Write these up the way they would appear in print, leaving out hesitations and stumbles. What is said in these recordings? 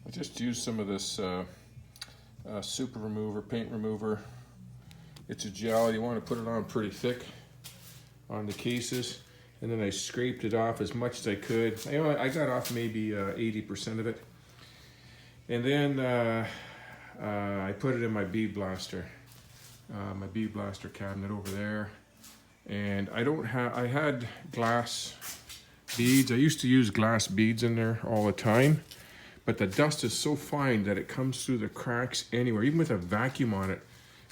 I just used some of this super remover, paint remover. It's a gel. You want to put it on pretty thick on the cases, and then I scraped it off as much as I could. I got off maybe 80% of it, and then I put it in my bead blaster, cabinet over there. And I had glass beads. I used to use glass beads in there all the time, but the dust is so fine that it comes through the cracks anywhere, even with a vacuum on it,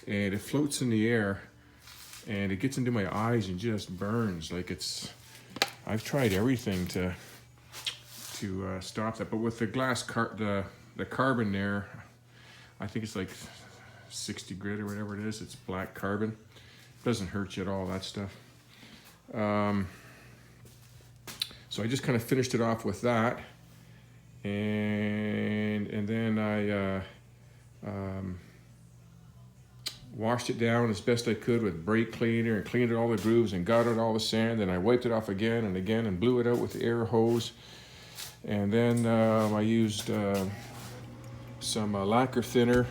and it floats in the air and it gets into my eyes and just burns. Like I've tried everything to stop that, but with the glass the carbon there, I think it's like 60 grit or whatever it is. It's black carbon. Doesn't hurt you at all, that stuff. So I just kind of finished it off with that, and then I washed it down as best I could with brake cleaner and cleaned all the grooves and got out all the sand. And I wiped it off again and again and blew it out with the air hose. And then I used some lacquer thinner.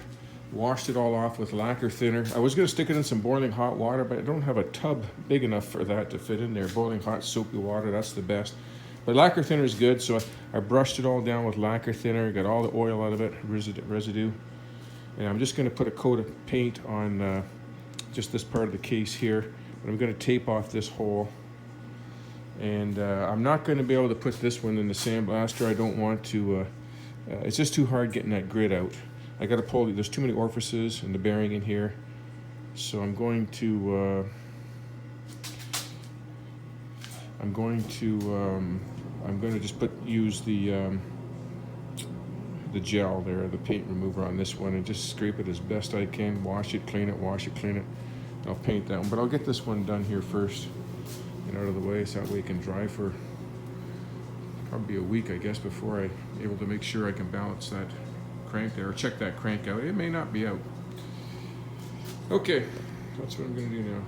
Washed it all off with lacquer thinner. I was going to stick it in some boiling hot water, but I don't have a tub big enough for that to fit in there. Boiling hot soapy water, that's the best. But lacquer thinner is good, so I brushed it all down with lacquer thinner, got all the oil out of it, residue. And I'm just going to put a coat of paint on just this part of the case here. And I'm going to tape off this hole. And I'm not going to be able to put this one in the sandblaster. I don't want to, it's just too hard getting that grit out. I got to pull, there's too many orifices in the bearing in here. So I'm going to just use the gel there, the paint remover on this one, and just scrape it as best I can. Wash it, clean it, wash it, clean it. I'll paint that one, but I'll get this one done here first and out of the way, so that way it can dry for probably a week, I guess, before I'm able to make sure I can balance that crank there, or check that crank out. It may not be out. Okay, that's what I'm going to do now.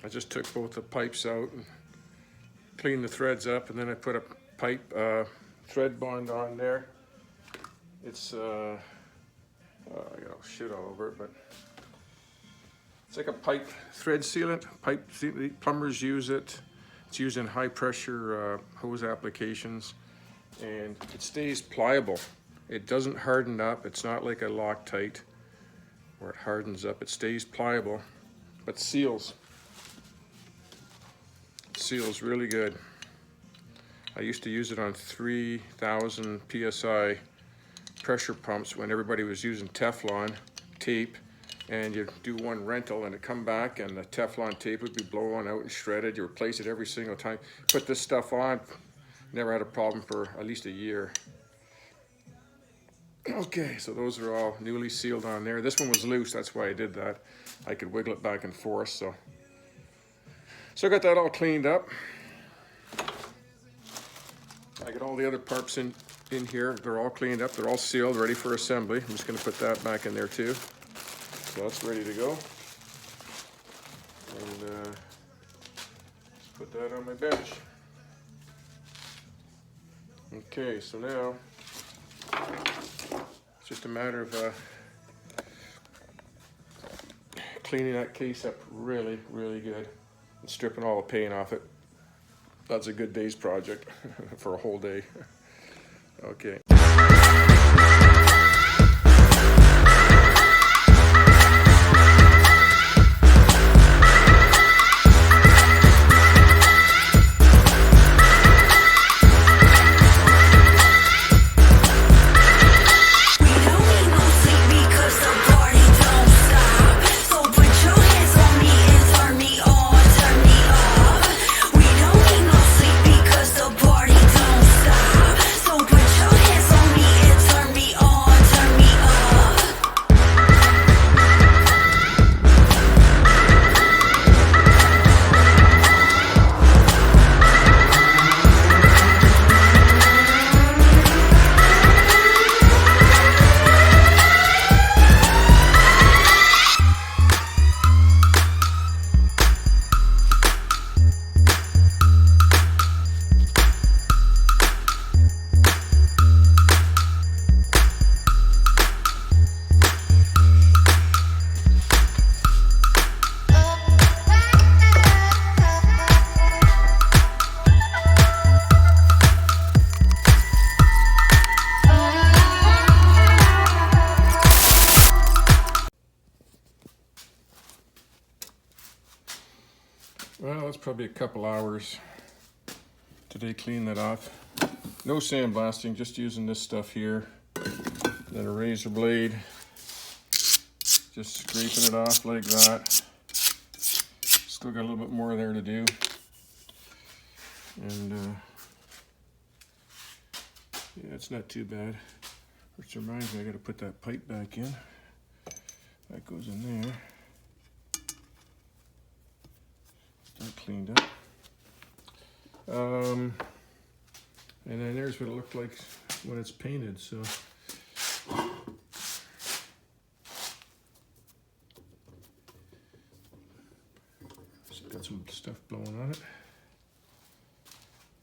I just took both the pipes out and cleaned the threads up, and then I put a pipe thread bond on there. It's I got shit all over it, but it's like a pipe thread sealant. Plumbers use it. It's used in high pressure hose applications, and it stays pliable. It doesn't harden up. It's not like a Loctite where it hardens up. It stays pliable, but seals. It seals really good. I used to use it on 3,000 PSI pressure pumps when everybody was using Teflon tape, and you do one rental and it come back and the Teflon tape would be blown out and shredded. You replace it every single time. Put this stuff on, never had a problem for at least a year. Okay, so those are all newly sealed on there. This one was loose, that's why I did that. I could wiggle it back and forth, so I got that all cleaned up. I got all the other parts in here. They're all cleaned up, they're all sealed, ready for assembly. I'm just gonna put that back in there too. So that's ready to go. And put that on my bench. Okay, so now it's just a matter of cleaning that case up really, really good and stripping all the paint off it. That's a good day's project for a whole day. Okay. Well, it's probably a couple hours today clean that off. No sandblasting, just using this stuff here. Then a razor blade, just scraping it off like that. Still got a little bit more there to do. And yeah, it's not too bad. Which reminds me, I gotta put that pipe back in. That goes in there. That cleaned up. And then there's what it looked like when it's painted. So got some stuff blowing on it.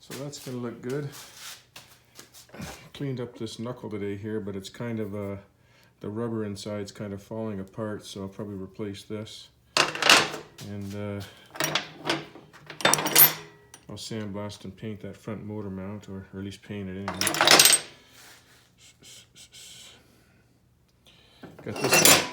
So that's gonna look good. Cleaned up this knuckle today here, but it's kind of the rubber inside's kind of falling apart, so I'll probably replace this. And I'll sandblast and paint that front motor mount, or at least paint it anyway. Got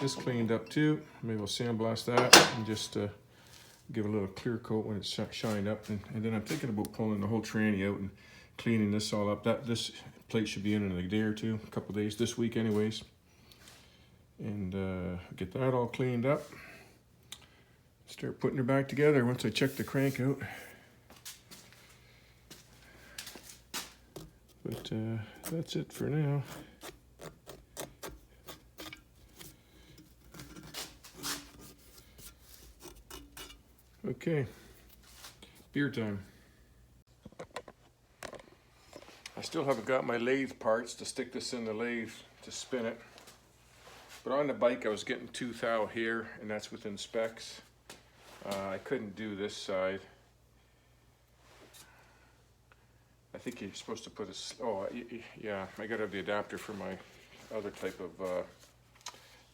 this cleaned up too. Maybe we'll sandblast that and just give it a little clear coat when it's shined up. And then I'm thinking about pulling the whole tranny out and cleaning this all up. This plate should be in a day or two, a couple days, this week anyways. And get that all cleaned up. Start putting her back together once I check the crank out. But that's it for now. Okay, beer time. I still haven't got my lathe parts to stick this in the lathe to spin it. But on the bike I was getting 2 thou here, and that's within specs. I couldn't do this side. I think you're supposed to put a, yeah, I gotta have the adapter for my other type of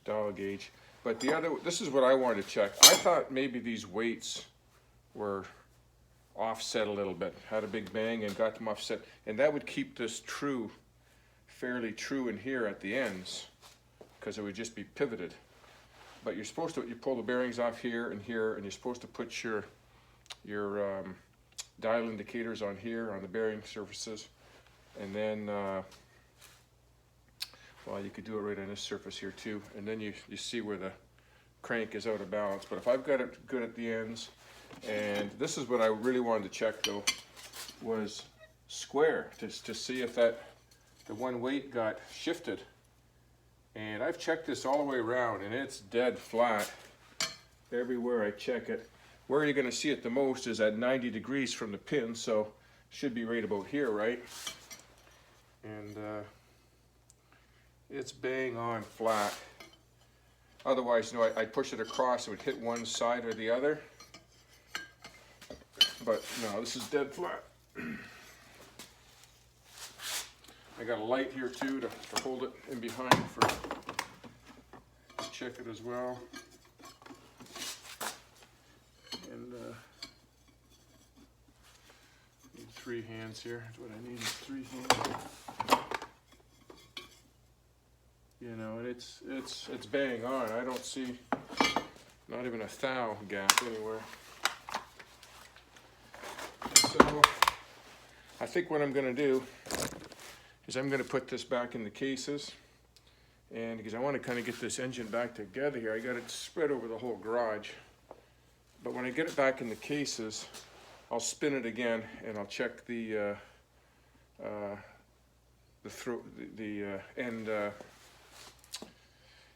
dial gauge. But the other, this is what I wanted to check. I thought maybe these weights were offset a little bit, had a big bang and got them offset, and that would keep this true, fairly true in here at the ends, because it would just be pivoted. But you're supposed to, you pull the bearings off here, and you're supposed to put your dial indicators on here on the bearing surfaces, and then well, you could do it right on this surface here too, and then you see where the crank is out of balance. But if I've got it good at the ends, and this is what I really wanted to check though, was square, to see if the one weight got shifted. And I've checked this all the way around and it's dead flat everywhere I check it. Where you're going to see it the most is at 90 degrees from the pin, so should be right about here, right? And it's bang on flat. Otherwise, you know, I'd push it across, it would hit one side or the other. But no, this is dead flat. I got a light here too to hold it in behind for check it as well. And need 3 hands here. That's what I need, is 3 hands. You know, and it's bang on. I don't see not even a thou gap anywhere. So I think what I'm going to do is I'm going to put this back in the cases, and because I want to kind of get this engine back together here, I got it spread over the whole garage. But when I get it back in the cases, I'll spin it again and I'll check the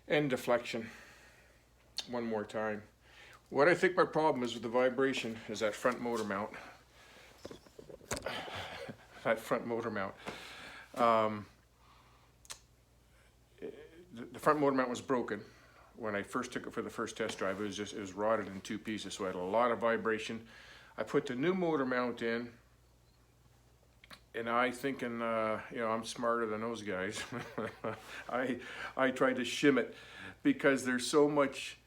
end deflection one more time. What I think my problem is with the vibration is that front motor mount. That front motor mount. The front motor mount was broken when I first took it for the first test drive. It was rotted in 2 pieces, so I had a lot of vibration. I put the new motor mount in, and I thinking, you know, I'm smarter than those guys. I tried to shim it because there's so much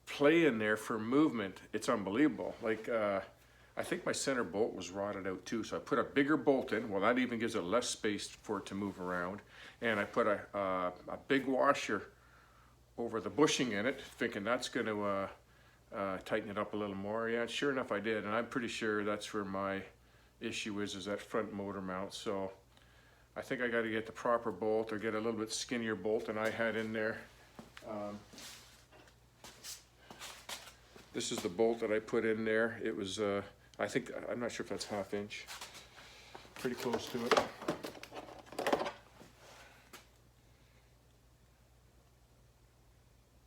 play in there for movement. It's unbelievable. Like, I think my center bolt was rotted out too, so I put a bigger bolt in. Well, that even gives it less space for it to move around. And I put a big washer over the bushing in it, thinking that's going to tighten it up a little more. Yeah, sure enough I did, and I'm pretty sure that's where my issue is that front motor mount. So I think I got to get the proper bolt or get a little bit skinnier bolt than I had in there. This is the bolt that I put in there. It was, I think, I'm not sure if that's 1/2 inch. Pretty close to it.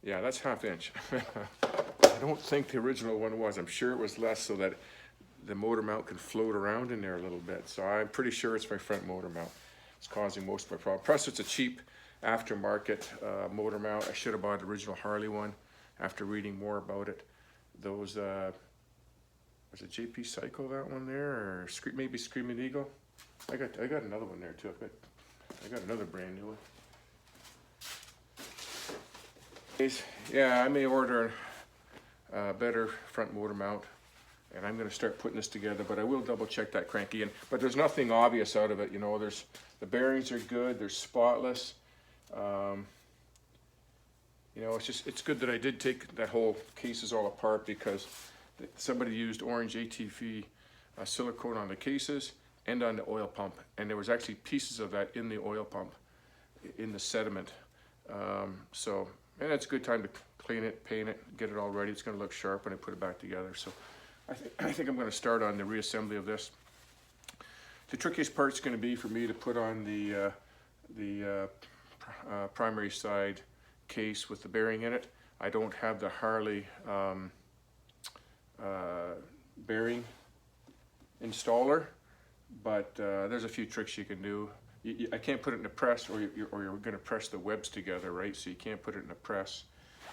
Yeah, that's 1/2 inch. I don't think the original one was. I'm sure it was less so that the motor mount can float around in there a little bit. So I'm pretty sure it's my front motor mount. It's causing most of my problem. Plus, it's a cheap aftermarket motor mount. I should have bought the original Harley one after reading more about it. Those, was it JP Psycho, that one there, or maybe Screaming Eagle? I got another one there too. I got another brand new one. Yeah, I may order a better front motor mount, and I'm going to start putting this together, but I will double check that cranky in. But there's nothing obvious out of it, you know. The bearings are good, they're spotless. You know, it's good that I did take that whole cases all apart, because somebody used orange ATV silicone on the cases and on the oil pump, and there was actually pieces of that in the oil pump, in the sediment. And it's a good time to clean it, paint it, get it all ready. It's going to look sharp when I put it back together. So I think I'm going to start on the reassembly of this. The trickiest part is going to be for me to put on the primary side case with the bearing in it. I don't have the Harley bearing installer, but there's a few tricks you can do. I can't put it in a press, or you're going to press the webs together, right? So you can't put it in a press.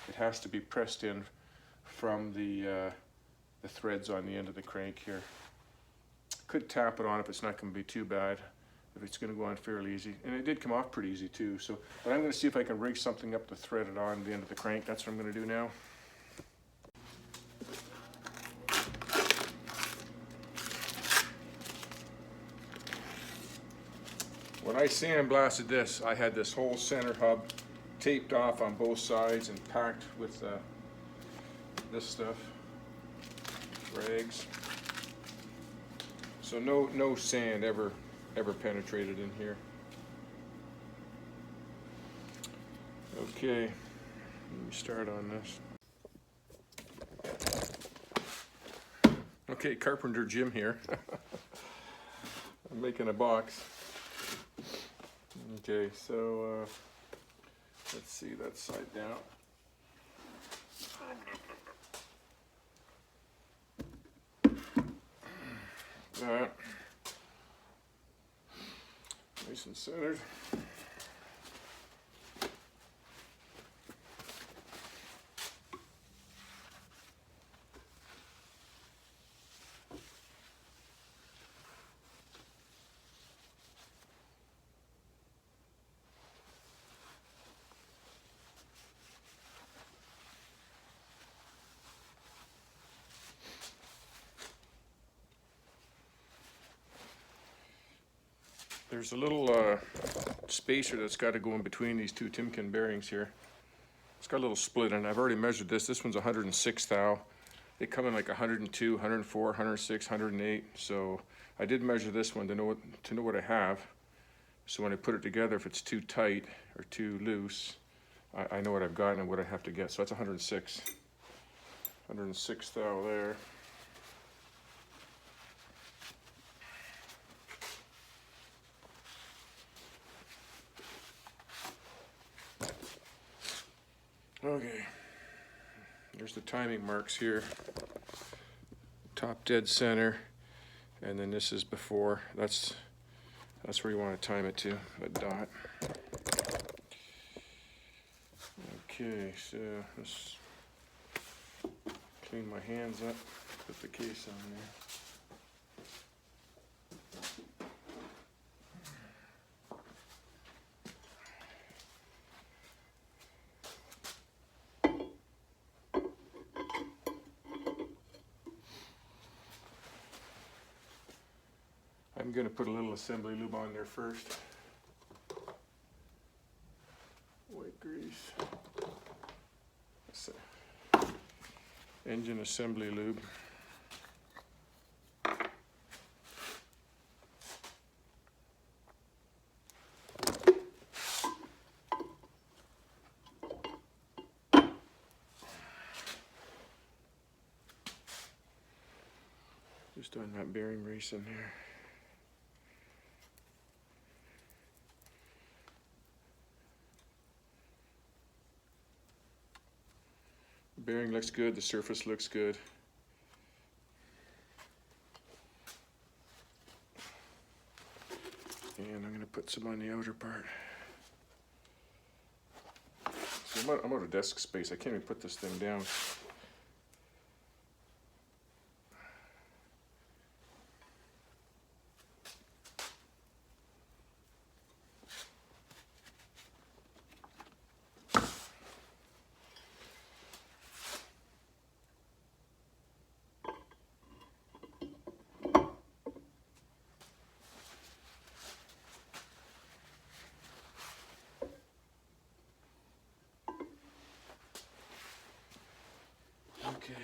It has to be pressed in from the threads on the end of the crank here. Could tap it on if it's not going to be too bad, if it's going to go on fairly easy. And it did come off pretty easy too. So, but I'm going to see if I can rig something up to thread it on the end of the crank. That's what I'm going to do now. When I sandblasted this, I had this whole center hub taped off on both sides and packed with this stuff, rags. So no sand ever penetrated in here. Okay, let me start on this. Okay, Carpenter Jim here. I'm making a box. Okay, so let's see, that side down. That. Nice and centered. There's a little spacer that's got to go in between these two TIMKEN bearings here. It's got a little split, and I've already measured this. This one's 106 thou. They come in like 102, 104, 106, 108. So I did measure this one to know what I have. So when I put it together, if it's too tight or too loose, I know what I've got and what I have to get. So that's 106. 106 thou there. Okay, there's the timing marks here. Top dead center, and then this is before. That's where you want to time it to, a dot. Okay, so let's clean my hands up, put the case on there. I'm going to put a little assembly lube on there first. White grease. Engine assembly lube. Just doing that bearing race in there. Bearing looks good, the surface looks good. And I'm going to put some on the outer part. So I'm out of desk space, I can't even put this thing down. Okay,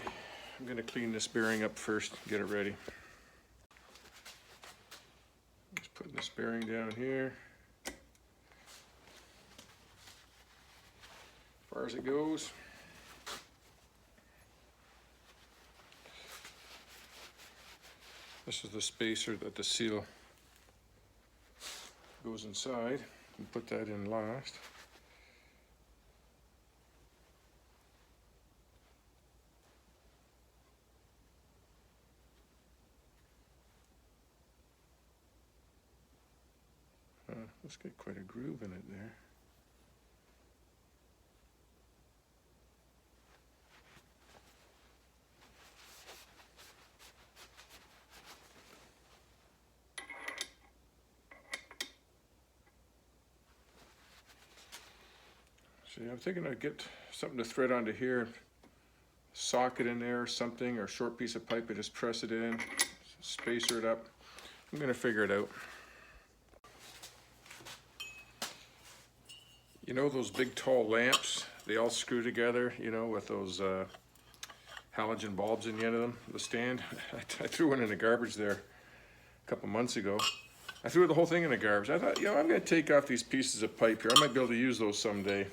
I'm going to clean this bearing up first, get it ready. Just putting this bearing down here. As far as it goes. This is the spacer that the seal goes inside. We'll put that in last. Let's get quite a groove in it there. See, I'm thinking I'd get something to thread onto here, socket in there or something, or a short piece of pipe, and just press it in, spacer it up. I'm going to figure it out. You know those big tall lamps, they all screw together, you know, with those halogen bulbs in the end of them, the stand? I threw one in the garbage there a couple months ago. I threw the whole thing in the garbage. I thought, you know, I'm going to take off these pieces of pipe here. I might be able to use those someday.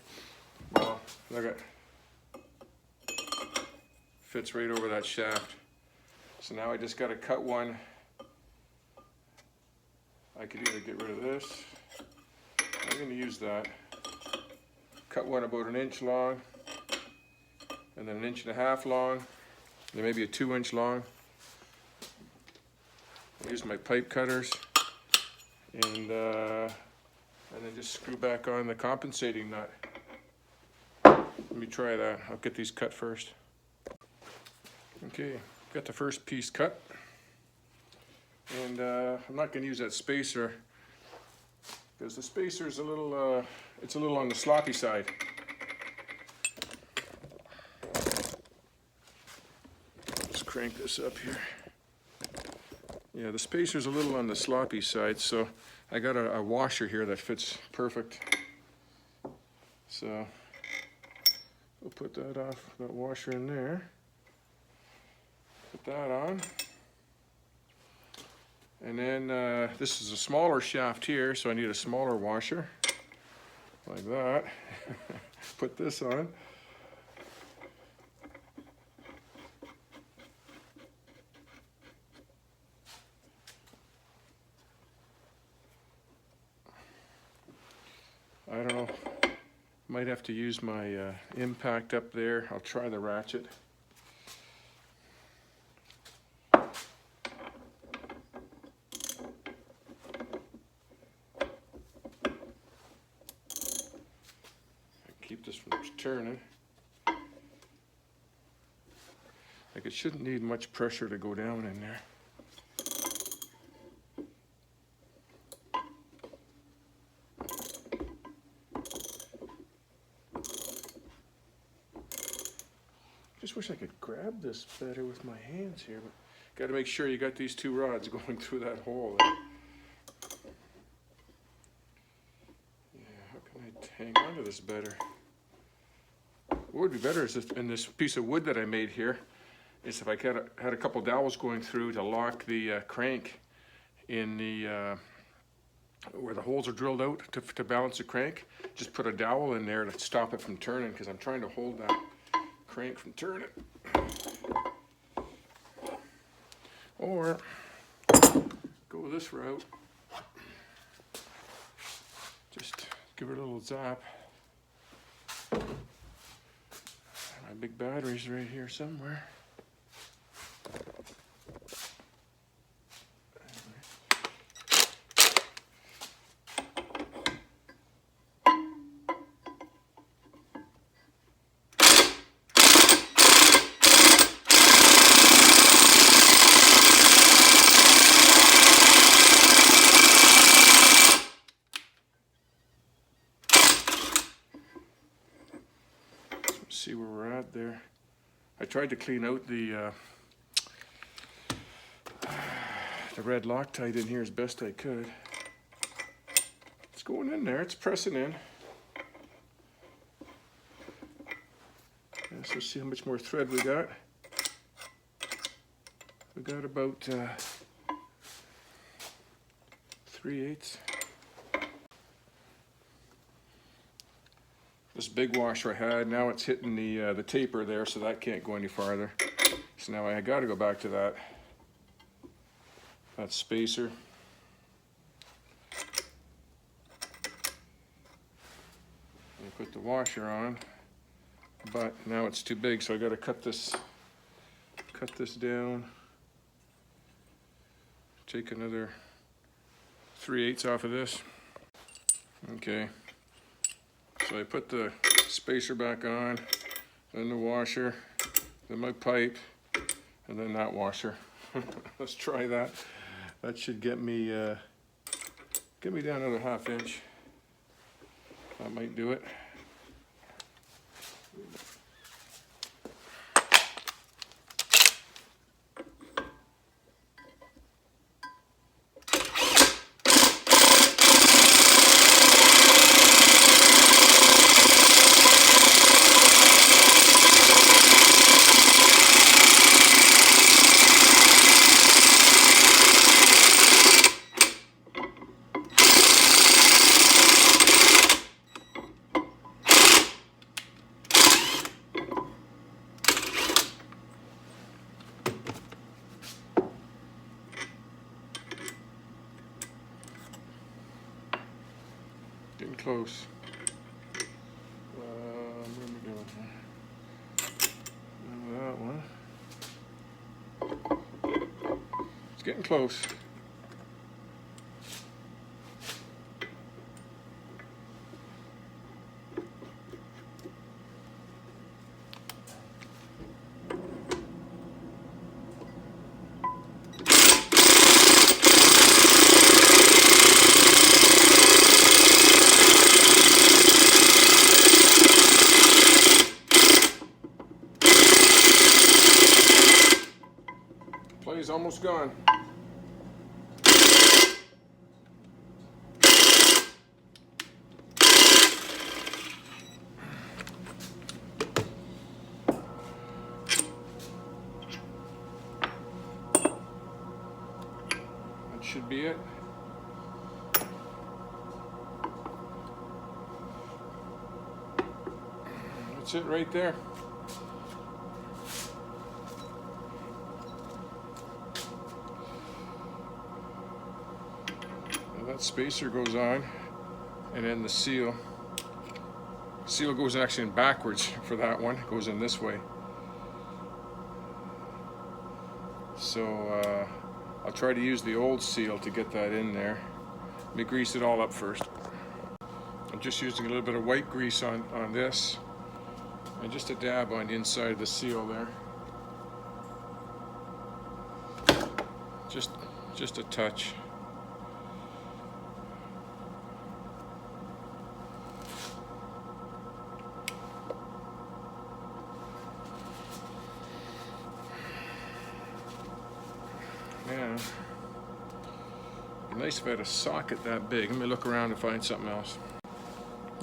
Well, look at, fits right over that shaft. So now I just got to cut one. I could either get rid of this. I'm going to use that. Cut one about 1 inch long, and then 1.5 inches long, then maybe a 2-inch long. I'll use my pipe cutters, and then just screw back on the compensating nut. Let me try that. I'll get these cut first. Okay, got the first piece cut, and I'm not going to use that spacer because the spacer is a little, it's a little on the sloppy side. Let's crank this up here. Yeah, the spacer's a little on the sloppy side, so I got a washer here that fits perfect. So we'll put that off, that washer in there. Put that on. And then this is a smaller shaft here, so I need a smaller washer, like that. Put this on. I don't know, might have to use my impact up there. I'll try the ratchet. Keep this from turning. Like, it shouldn't need much pressure to go down in there. Just wish I could grab this better with my hands here, but got to make sure you got these two rods going through that hole there. Yeah, how can I hang on to this better? What would be better is if, in this piece of wood that I made here, is if I had a couple dowels going through to lock the crank in the where the holes are drilled out to balance the crank. Just put a dowel in there to stop it from turning, because I'm trying to hold that crank from turning. Or go this route. Just give it a little zap. My big battery's right here somewhere. See where we're at there. I tried to clean out the red Loctite in here as best I could. It's going in there, it's pressing in. Yeah, so let's see how much more thread we got. We got about 3/8. This big washer I had, now it's hitting the taper there, so that can't go any farther. So now I got to go back to that spacer. And put the washer on, but now it's too big, so I got to cut this down. Take another 3/8 off of this. Okay. So I put the spacer back on, then the washer, then my pipe, and then that washer. Let's try that. That should get me down another 1/2 inch. That might do it. Getting close. What am I doing here? That one. It's getting close. Play's almost gone. That should be it. That's it right there. That spacer goes on, and then the seal goes actually in backwards for that one. It goes in this way. So I'll try to use the old seal to get that in there. Let me grease it all up first. I'm just using a little bit of white grease on this, and just a dab on the inside of the seal there. Just a touch. Yeah, it'd be nice if I had a socket that big. Let me look around and find something else.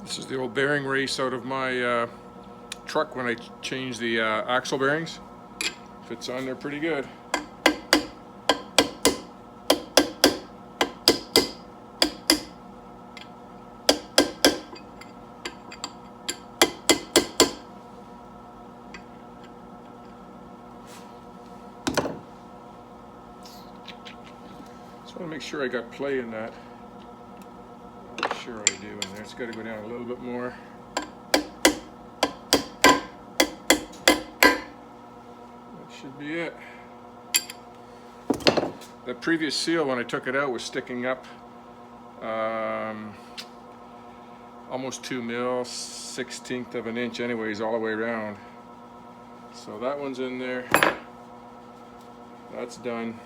This is the old bearing race out of my truck when I changed the axle bearings. Fits on there pretty good. I want to make sure I got play in that. I'm sure I do in there. It's got to go down a little bit more. That should be it. The previous seal, when I took it out, was sticking up almost 2 mil, 1/16 of an inch anyways, all the way around. So that one's in there. That's done.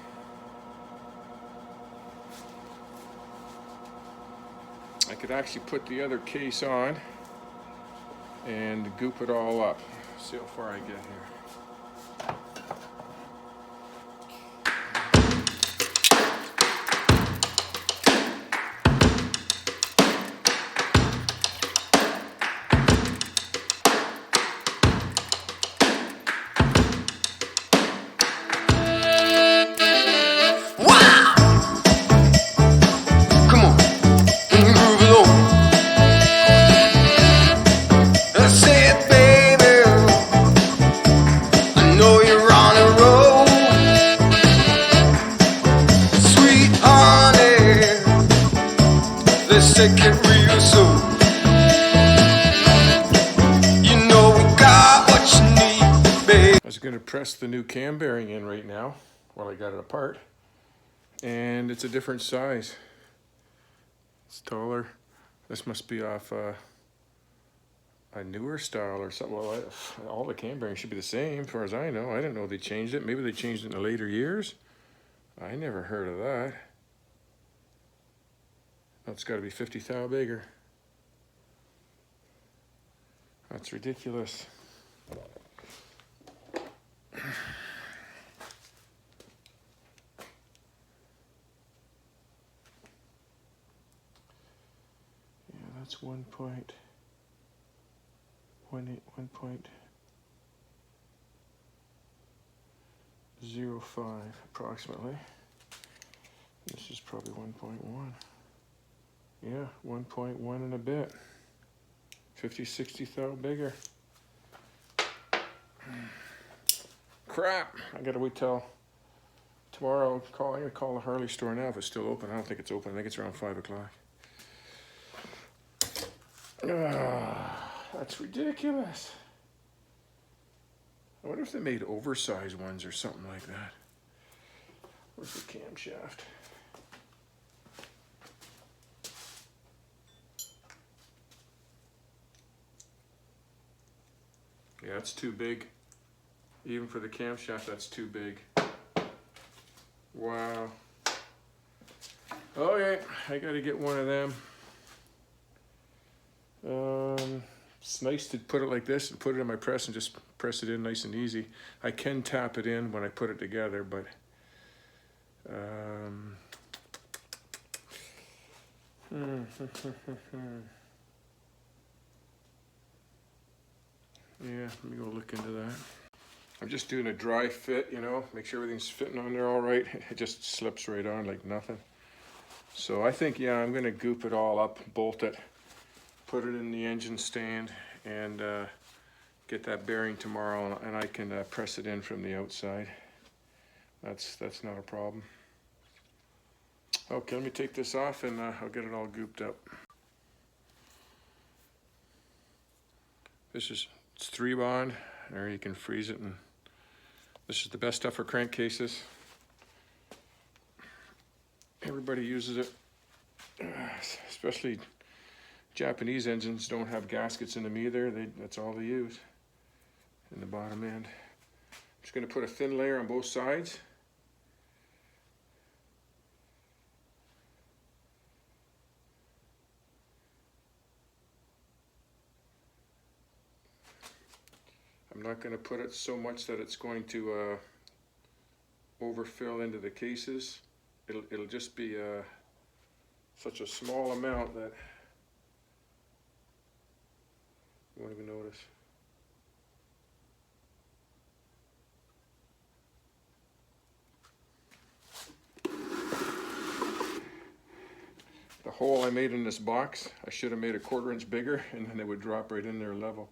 I could actually put the other case on and goop it all up. See how far I get here. Let's take it real slow. You know we got what you need, babe. I was going to press the new cam bearing in right now while I got it apart, and it's a different size. It's taller. This must be off a newer style or something. Well, all the cam bearings should be the same, as far as I know. I didn't know they changed it. Maybe they changed it in the later years. I never heard of that. That's got to be 50 thou bigger. That's ridiculous. Yeah, that's 1.05 approximately. This is probably 1.1. Yeah, 1.1 and a bit. 50, 60 thou bigger. Crap! I gotta wait till tomorrow. I'm gonna call the Harley store now if it's still open. I don't think it's open. I think it's around 5 o'clock. That's ridiculous. I wonder if they made oversized ones or something like that. Where's the camshaft? Yeah, it's too big. Even for the camshaft, that's too big. Wow. Okay, I gotta get one of them. It's nice to put it like this and put it in my press and just press it in nice and easy. I can tap it in when I put it together, but yeah, let me go look into that. I'm just doing a dry fit, you know, make sure everything's fitting on there all right. It just slips right on like nothing. So I think, yeah, I'm gonna goop it all up, bolt it, put it in the engine stand, and get that bearing tomorrow, and I can press it in from the outside. That's not a problem. Okay, let me take this off and I'll get it all gooped up. It's 3 bond, or you can freeze it, and this is the best stuff for crankcases. Everybody uses it, especially Japanese engines don't have gaskets in them either. That's all they use in the bottom end. I'm just going to put a thin layer on both sides. I'm not going to put it so much that it's going to overfill into the cases. It'll just be such a small amount that you won't even notice. The hole I made in this box, I should have made a 1/4 inch bigger, and then it would drop right in there level.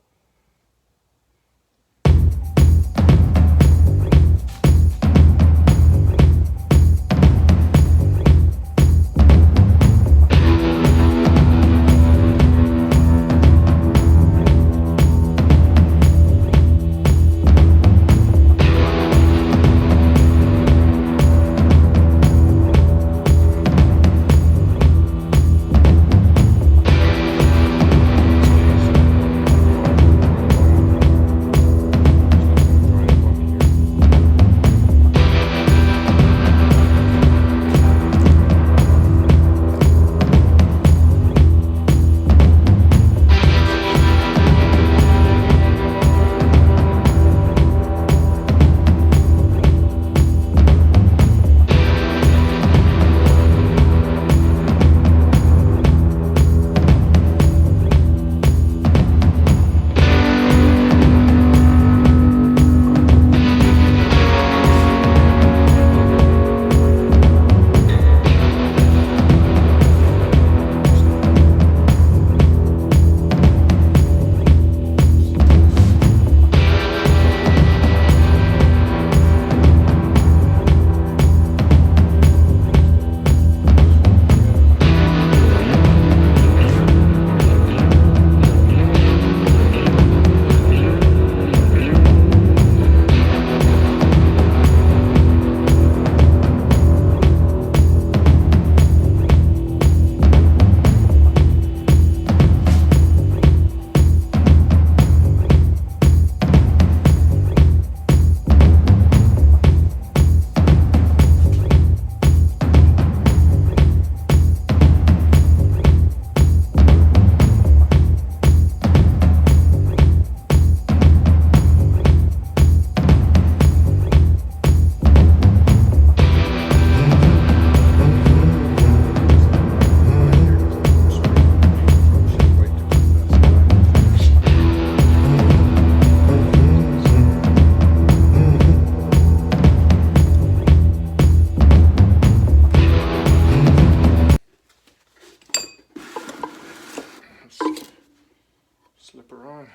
Slip her on.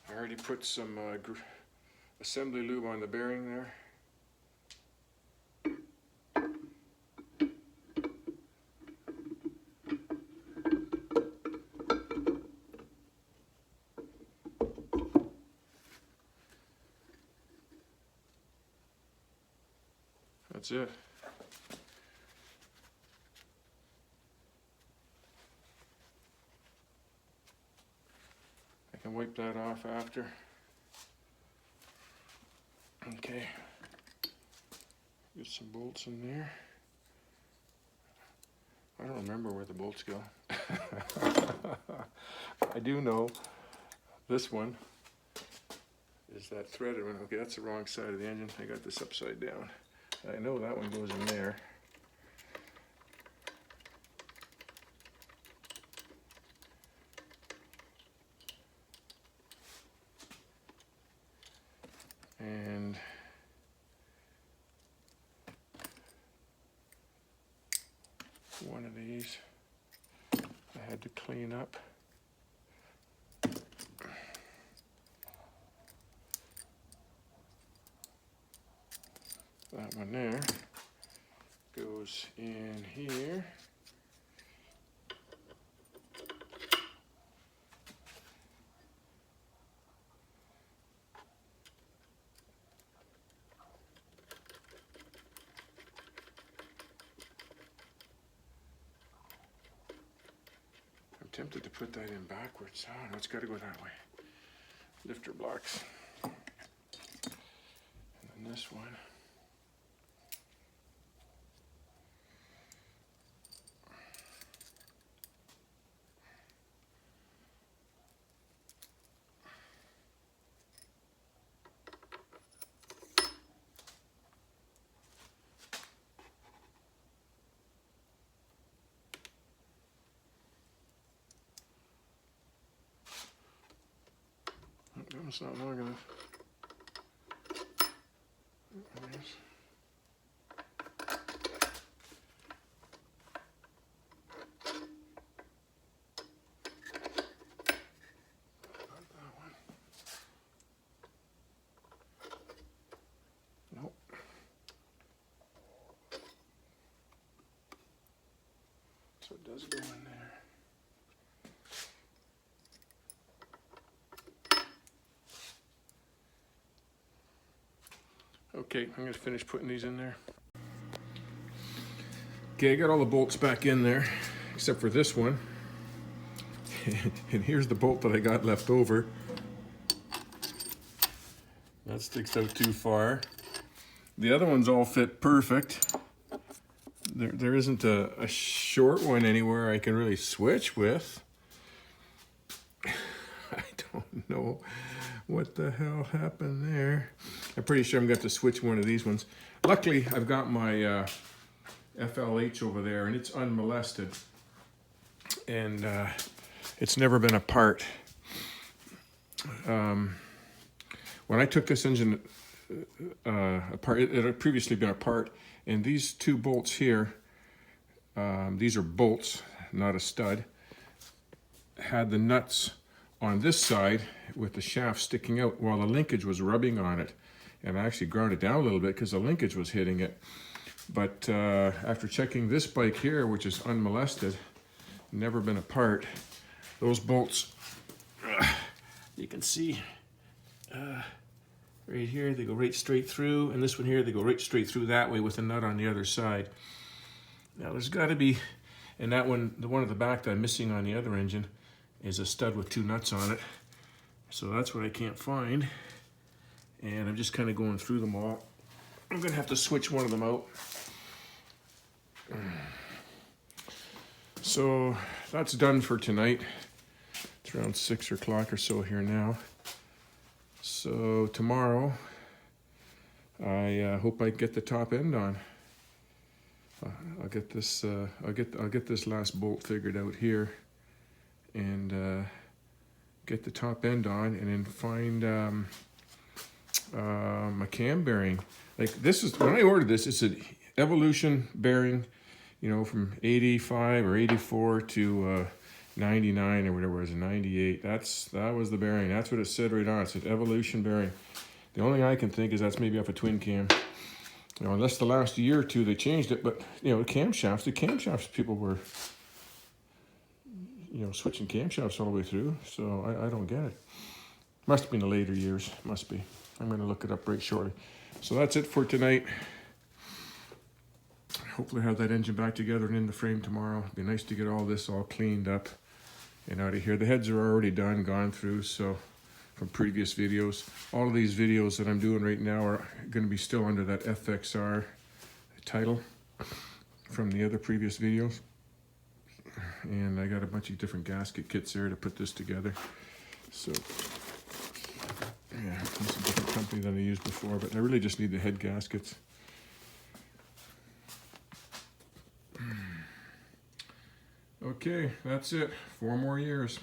I already put some assembly lube on the bearing there. That's it. I can wipe that off after. Okay. Get some bolts in there. I don't remember where the bolts go. I do know this one is that threaded one. Okay, that's the wrong side of the engine. I got this upside down. I know that one goes in there. And one of these I had to clean up. That one there goes in here. I'm tempted to put that in backwards. Oh no, it's got to go that way. Lifter blocks. And then this one. It's not long enough. Not that one. Nope. So it does go in there. Okay, I'm going to finish putting these in there. Okay, I got all the bolts back in there, except for this one. And here's the bolt that I got left over. That sticks out too far. The other ones all fit perfect. There isn't a short one anywhere I can really switch with. I don't know what the hell happened there. I'm pretty sure I'm going to switch one of these ones. Luckily, I've got my FLH over there, and it's unmolested. And it's never been apart. When I took this engine apart, it had previously been apart, and these two bolts here, these are bolts, not a stud, had the nuts on this side with the shaft sticking out while the linkage was rubbing on it. And I actually ground it down a little bit because the linkage was hitting it. But after checking this bike here, which is unmolested, never been apart, those bolts, you can see right here, they go right straight through, and this one here, they go right straight through that way with a nut on the other side. Now there's got to be, and that one, the one at the back that I'm missing on the other engine, is a stud with two nuts on it. So that's what I can't find. And I'm just kind of going through them all. I'm gonna have to switch one of them out. So that's done for tonight. It's around 6 o'clock or so here now. So tomorrow, I hope I get the top end on. I'll get this. I'll get this last bolt figured out here, and get the top end on, and then find a cam bearing. Like this is when I ordered this. It's an Evolution bearing, you know, from 85 or 84 to 99 or whatever it was, 98. That was the bearing. That's what it said right on. It said Evolution bearing. The only thing I can think is that's maybe off a twin cam. You know, unless the last year or two they changed it, but you know, the camshafts people were, you know, switching camshafts all the way through. So I don't get it. Must have been the later years. Must be. I'm going to look it up right shortly. So that's it for tonight. hopefully have that engine back together and in the frame tomorrow. It'd be nice to get all this all cleaned up and out of here. The heads are already done, gone through, so from previous videos. All of these videos that I'm doing right now are going to be still under that FXR title from the other previous videos. And I got a bunch of different gasket kits there to put this together. So yeah, this is a different company than I used before, but I really just need the head gaskets. Okay, that's it. 4 more years.